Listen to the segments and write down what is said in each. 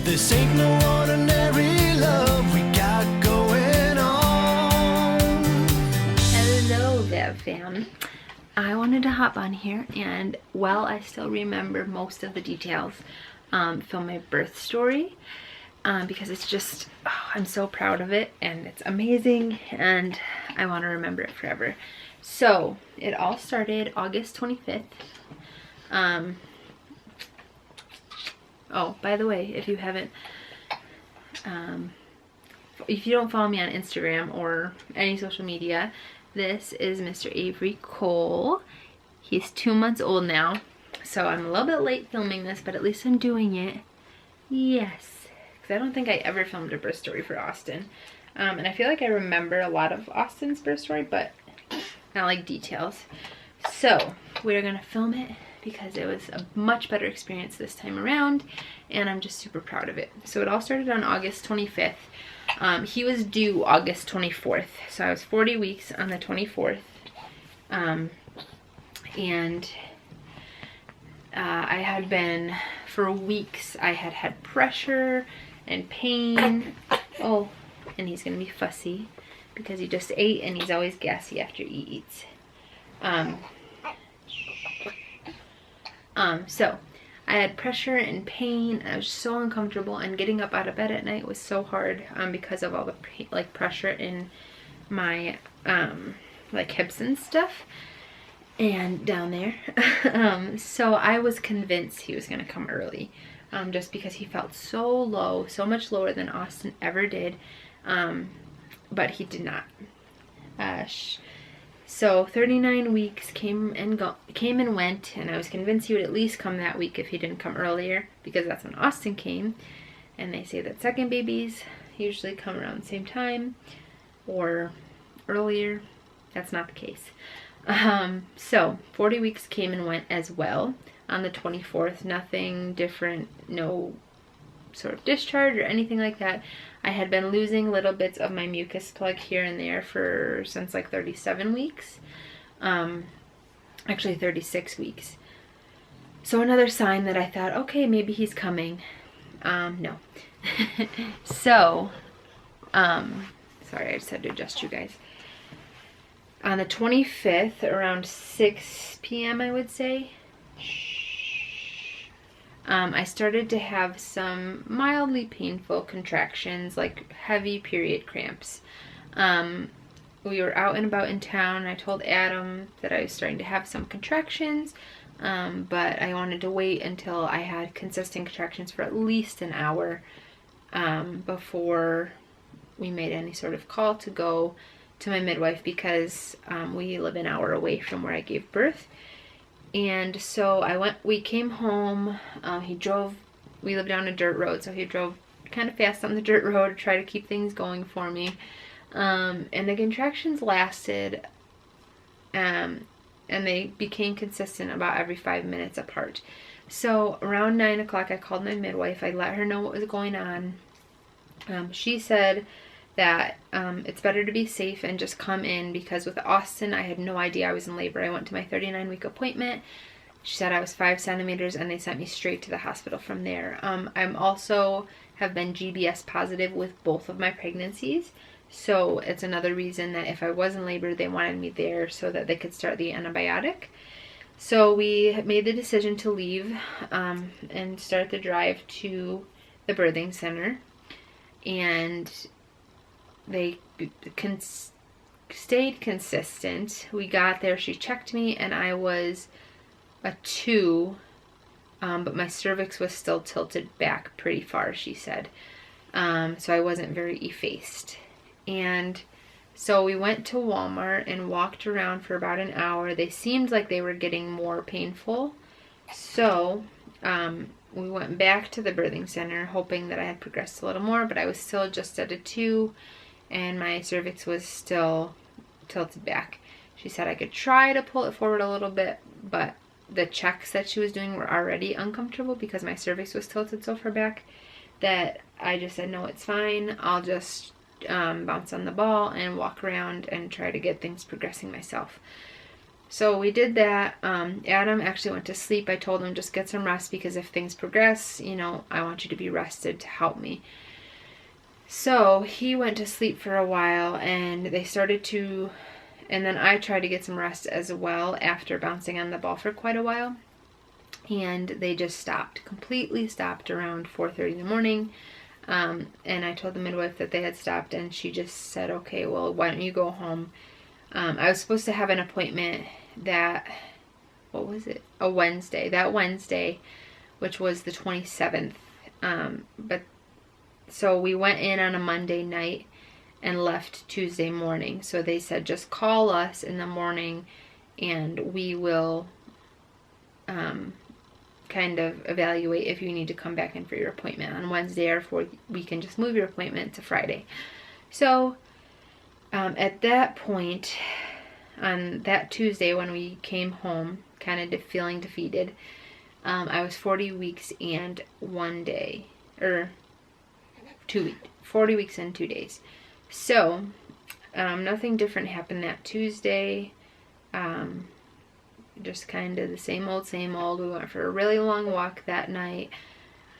This ain't no ordinary love we got going on. Hello there, fam. I wanted to hop on here, and while I still remember most of the details, film my birth story, because it's just, I'm so proud of it, and it's amazing, and I want to remember it forever. So it all started August 25th. Oh, by the way, if you haven't, if you don't follow me on Instagram or any social media, this is Mr. Avery Cole. He's 2 months old now, so I'm a little bit late filming this, but at least I'm doing it. Yes, because I don't think I ever filmed a birth story for Austin. And I feel like I remember a lot of Austin's birth story, but not like details. So we're gonna film it because it was a much better experience this time around, and I'm just super proud of it. So it all started on August 25th. He was due August 24th, so I was 40 weeks on the 24th, and I had been, for weeks, I had had pressure and pain. Oh, and he's gonna be fussy because he just ate, and he's always gassy after he eats. So I had pressure and pain. I was so uncomfortable, and getting up out of bed at night was so hard because of all the pressure in my like hips and stuff and down there. So I was convinced he was gonna come early, just because he felt so low, so much lower than Austin ever did, but he did not. So 39 weeks came and went, and I was convinced he would at least come that week if he didn't come earlier, because that's when Austin came. And they say that second babies usually come around the same time or earlier. That's not the case. So 40 weeks came and went as well. On the 24th, nothing different, no sort of discharge or anything like that. I had been losing little bits of my mucus plug here and there since like 37 weeks. Actually 36 weeks. So another sign that I thought, okay, maybe he's coming. No. So, sorry, I just had to adjust you guys. On the 25th, around 6 p.m., I would say, I started to have some mildly painful contractions, like heavy period cramps. We were out and about in town. I told Adam that I was starting to have some contractions, but I wanted to wait until I had consistent contractions for at least an hour before we made any sort of call to go to my midwife, because we live an hour away from where I gave birth. And so we came home. We lived down a dirt road, so he drove kind of fast on the dirt road to try to keep things going for me. And the contractions lasted, and they became consistent about every 5 minutes apart. So around 9 o'clock, I called my midwife. I let her know what was going on. She said that it's better to be safe and just come in, because with Austin, I had no idea I was in labor. I went to my 39-week appointment. She said I was 5 centimeters, and they sent me straight to the hospital from there. I'm also have been GBS positive with both of my pregnancies, so it's another reason that if I was in labor, they wanted me there so that they could start the antibiotic. So we made the decision to leave and start the drive to the birthing center, and they stayed consistent. We got there, she checked me, and I was a 2, but my cervix was still tilted back pretty far, she said. So I wasn't very effaced. And so we went to Walmart and walked around for about an hour. They seemed like they were getting more painful. So we went back to the birthing center, hoping that I had progressed a little more, but I was still just at a 2. And my cervix was still tilted back. She said I could try to pull it forward a little bit, but the checks that she was doing were already uncomfortable because my cervix was tilted so far back that I just said, no, it's fine. I'll just bounce on the ball and walk around and try to get things progressing myself. So we did that. Adam actually went to sleep. I told him just get some rest because if things progress, I want you to be rested to help me. So he went to sleep for a while and and then I tried to get some rest as well after bouncing on the ball for quite a while. And they just completely stopped around 4:30 in the morning. And I told the midwife that they had stopped and she just said, okay, well, why don't you go home? I was supposed to have an appointment what was it? A Wednesday. That Wednesday, which was the 27th. So we went in on a Monday night and left Tuesday morning. So they said, just call us in the morning and we will kind of evaluate if you need to come back in for your appointment on Wednesday, or if we can just move your appointment to Friday. So at that point, on that Tuesday when we came home, kind of feeling defeated, I was 40 weeks and 1 day, or 2 weeks, 40 weeks and 2 days. So nothing different happened that Tuesday. Just kind of the same old, same old. We went for a really long walk that night.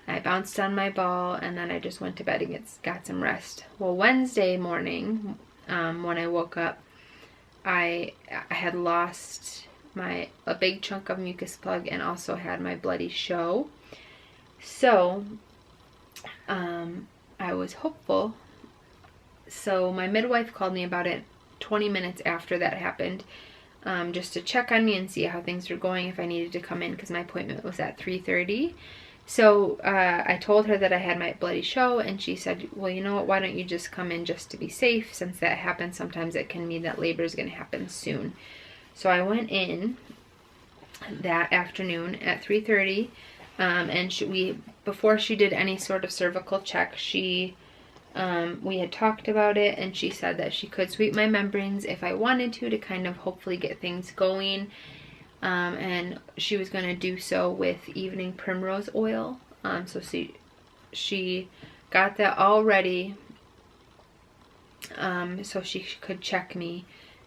I bounced on my ball and then I just went to bed and got some rest. Well, Wednesday morning, when I woke up, I had lost a big chunk of mucus plug and also had my bloody show. So I was hopeful. So my midwife called me about it 20 minutes after that happened, just to check on me and see how things were going, if I needed to come in, because my appointment was at 3:30. So I told her that I had my bloody show, and she said, well, you know what, why don't you just come in just to be safe? Since that happens, sometimes it can mean that labor is going to happen soon. So I went in that afternoon at 3:30, and before she did any sort of cervical check, we had talked about it, and she said that she could sweep my membranes if I wanted to kind of hopefully get things going. And she was going to do so with evening primrose oil. So she got that all ready, so she could check me,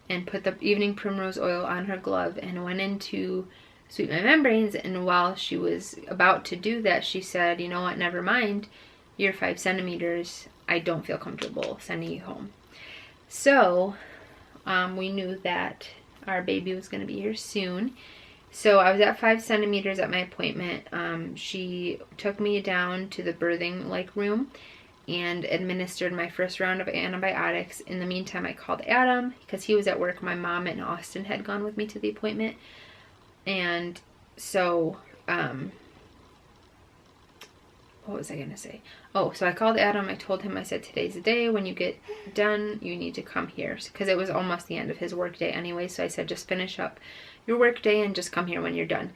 and put the evening primrose oil on her glove and went in to sweep my membranes. And while she was about to do that, she said, you know what, never mind, you're 5 centimeters. I don't feel comfortable sending you home. So we knew that our baby was going to be here soon. So I was at 5 centimeters at my appointment. She took me down to the birthing room and administered my first round of antibiotics. In the meantime, I called Adam because he was at work. My mom and Austin had gone with me to the appointment. And so what was I going to say? Oh, so I called Adam. I told him, I said, today's the day. When you get done, you need to come here. Because it was almost the end of his work day anyway. So I said, just finish up your work day and just come here when you're done.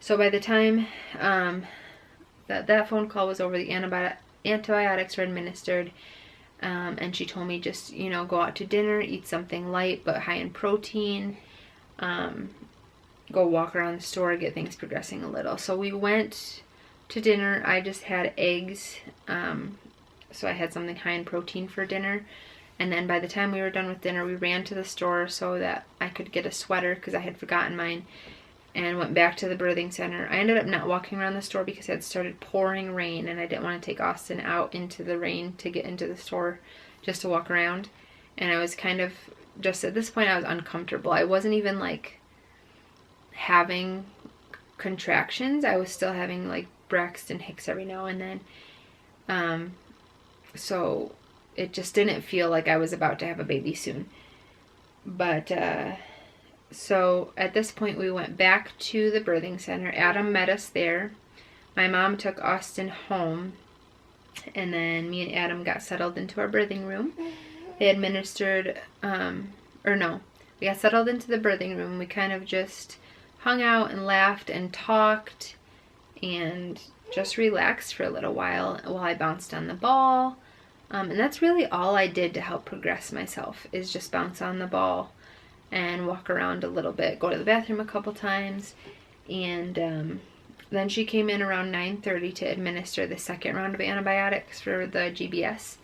So by the time that phone call was over, the antibiotics were administered. And she told me just, go out to dinner, eat something light but high in protein. Go walk around the store, get things progressing a little. So we went to dinner. I just had eggs, so I had something high in protein for dinner. And then by the time we were done with dinner, we ran to the store so that I could get a sweater because I had forgotten mine, and went back to the birthing center. I ended up not walking around the store because it had started pouring rain and I didn't want to take Austin out into the rain to get into the store just to walk around. And I was kind of, just at this point, I was uncomfortable. I wasn't even having contractions. I was still having Braxton Hicks every now and then. So it just didn't feel like I was about to have a baby soon. But so at this point we went back to the birthing center. Adam met us there. My mom took Austin home, and then me and Adam got settled into our birthing room. They administered, we got settled into the birthing room. We kind of just hung out and laughed and talked and just relaxed for a little while I bounced on the ball. And that's really all I did to help progress myself, is just bounce on the ball and walk around a little bit, go to the bathroom a couple times. And then she came in around 9:30 to administer the second round of antibiotics for the GBS.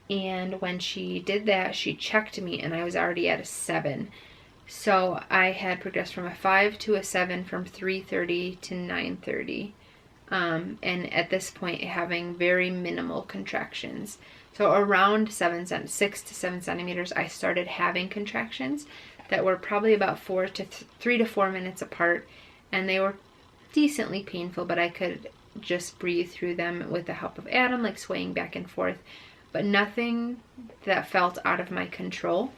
And when she did that, she checked me and I was already at a 7. So I had progressed from a 5 to a 7 from 3:30 to 9:30. And at this point having very minimal contractions. So around 6 to 7 centimeters, I started having contractions that were probably about 3 to 4 minutes apart, and they were decently painful, but I could just breathe through them with the help of Adam, like swaying back and forth, but nothing that felt out of my control.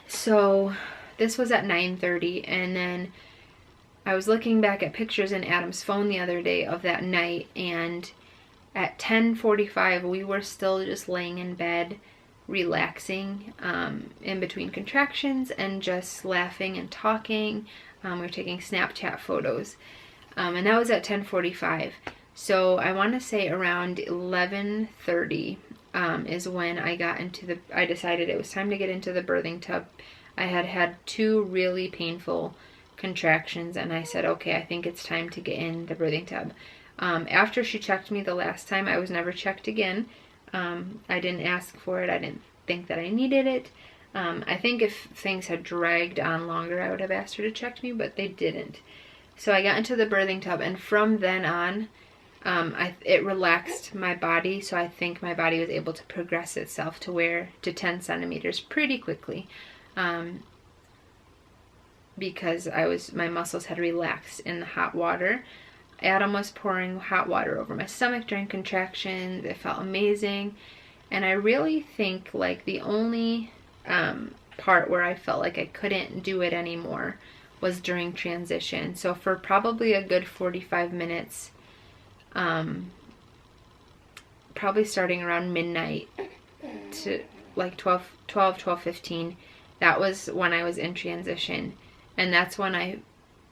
So this was at 9:30, and then I was looking back at pictures in Adam's phone the other day of that night, and at 10:45 we were still just laying in bed, relaxing in between contractions and just laughing and talking. We were taking Snapchat photos, and that was at 10:45. So I want to say around 11:30 is when I decided it was time to get into the birthing tub. I had had 2 really painful contractions, and I said, okay, I think it's time to get in the birthing tub. After she checked me the last time, I was never checked again. I didn't ask for it. I didn't think that I needed it. I think if things had dragged on longer, I would have asked her to check me, but they didn't. So I got into the birthing tub, and from then on, it relaxed my body, so I think my body was able to progress itself to 10 centimeters pretty quickly. Because my muscles had relaxed in the hot water. Adam was pouring hot water over my stomach during contractions. It felt amazing. And I really think like the only part where I felt like I couldn't do it anymore was during transition. So for probably a good 45 minutes, probably starting around midnight to like 12:15, that was when I was in transition. And that's when I,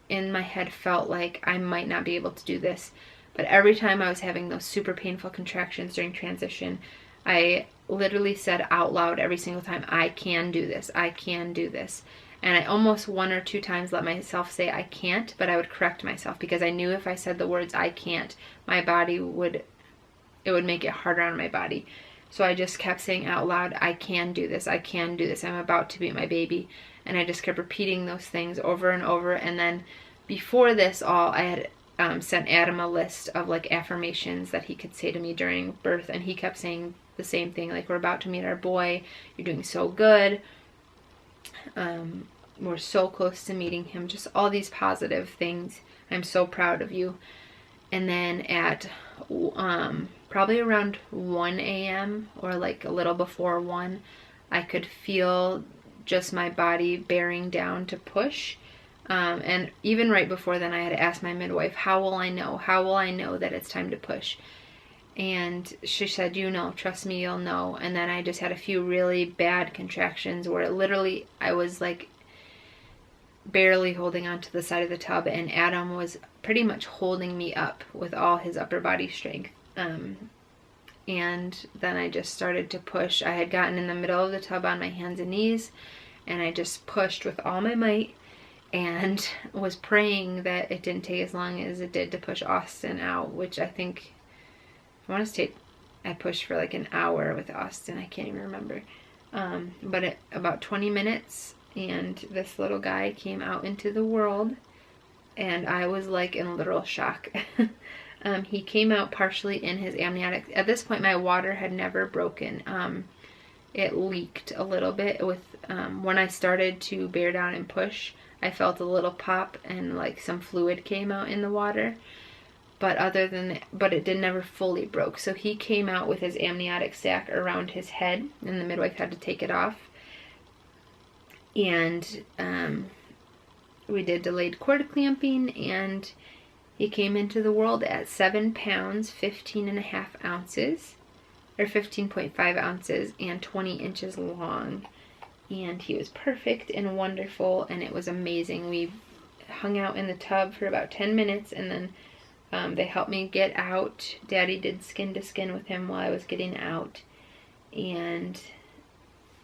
in my head, felt like I might not be able to do this. But every time I was having those super painful contractions during transition, I literally said out loud every single time, I can do this, I can do this. And I almost 1 or 2 times let myself say I can't, but I would correct myself because I knew if I said the words I can't, my body would make it harder on my body. So I just kept saying out loud, I can do this, I can do this, I'm about to be my baby. And I just kept repeating those things over and over. And then before this all, I had sent Adam a list of like affirmations that he could say to me during birth. And he kept saying the same thing, like, we're about to meet our boy. You're doing so good. We're so close to meeting him. Just all these positive things. I'm so proud of you. And then at probably around 1 a.m. or like a little before 1, I could feel just my body bearing down to push. And even right before then, I had asked my midwife, how will I know? How will I know that it's time to push? And she said, you know, trust me, you'll know. And then I just had a few really bad contractions where literally I was like barely holding onto the side of the tub, and Adam was pretty much holding me up with all his upper body strength. And then I just started to push. I had gotten in the middle of the tub on my hands and knees, and I just pushed with all my might and was praying that it didn't take as long as it did to push Austin out, which I think, I want to say I pushed for like an hour with Austin. I can't even remember. But about 20 minutes, and this little guy came out into the world, and I was like in literal shock. He came out partially in his amniotic. At this point, my water had never broken. It leaked a little bid with, when I started to bear down and push, I felt a little pop and like some fluid came out in the water. But it did never fully broke. So he came out with his amniotic sac around his head, and the midwife had to take it off. And we did delayed cord clamping, and he came into the world at 7 pounds, 15.5 ounces, or 15.5 ounces, and 20 inches long. And he was perfect and wonderful, and it was amazing. We hung out in the tub for about 10 minutes, and then they helped me get out. Daddy did skin to skin with him while I was getting out. And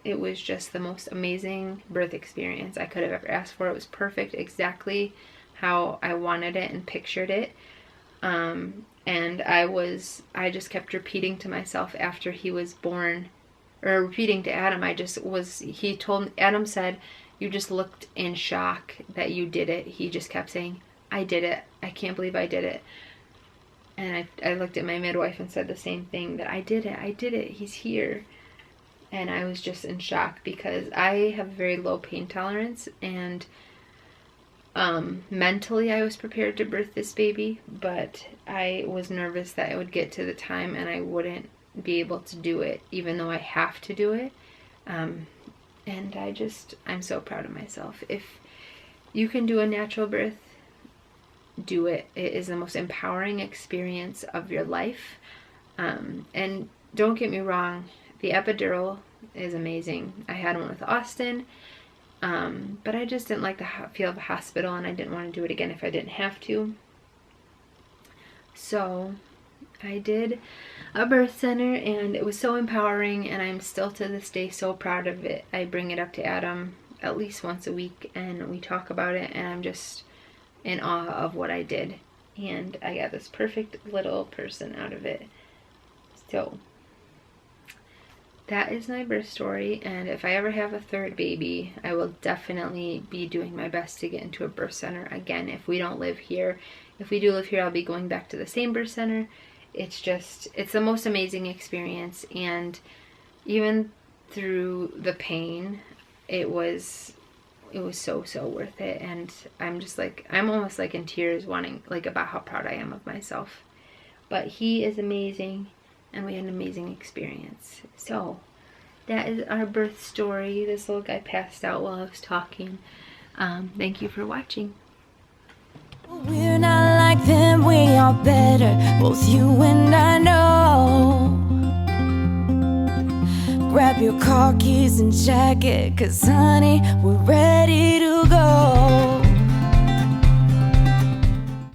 it was just the most amazing birth experience I could have ever asked for. It was perfect, exactly how I wanted it and pictured it. And I just kept repeating to myself after he was born, or repeating to Adam, he told, Adam said, you just looked in shock that you did it. He just kept saying, I did it. I can't believe I did it. And I looked at my midwife and said the same thing, that I did it, he's here. And I was just in shock because I have very low pain tolerance, and mentally I was prepared to birth this baby, but I was nervous that it would get to the time and I wouldn't be able to do it, even though I have to do it. And I'm so proud of myself. If you can do a natural birth, do it. It is the most empowering experience of your life. And don't get me wrong, the epidural is amazing. I had one with Austin, but I just didn't like the feel of a hospital, and I didn't want to do it again if I didn't have to. So I did a birth center, and it was so empowering, and I'm still to this day so proud of it. I bring it up to Adam at least once a week, and we talk about it, and I'm just in awe of what I did. And I got this perfect little person out of it. So that is my birth story, and if I ever have a third baby, I will definitely be doing my best to get into a birth center again if we don't live here. If we do live here, I'll be going back to the same birth center. It's the most amazing experience, and even through the pain, it was so worth it. And I'm almost like in tears, wanting, like, about how proud I am of myself. But he is amazing, and we had an amazing experience. So that is our birth story. This little guy passed out while I was talking. Thank you for watching. We're not like them, we are better, both you and I know. Grab your car keys and jacket, 'cause honey, we're ready to go.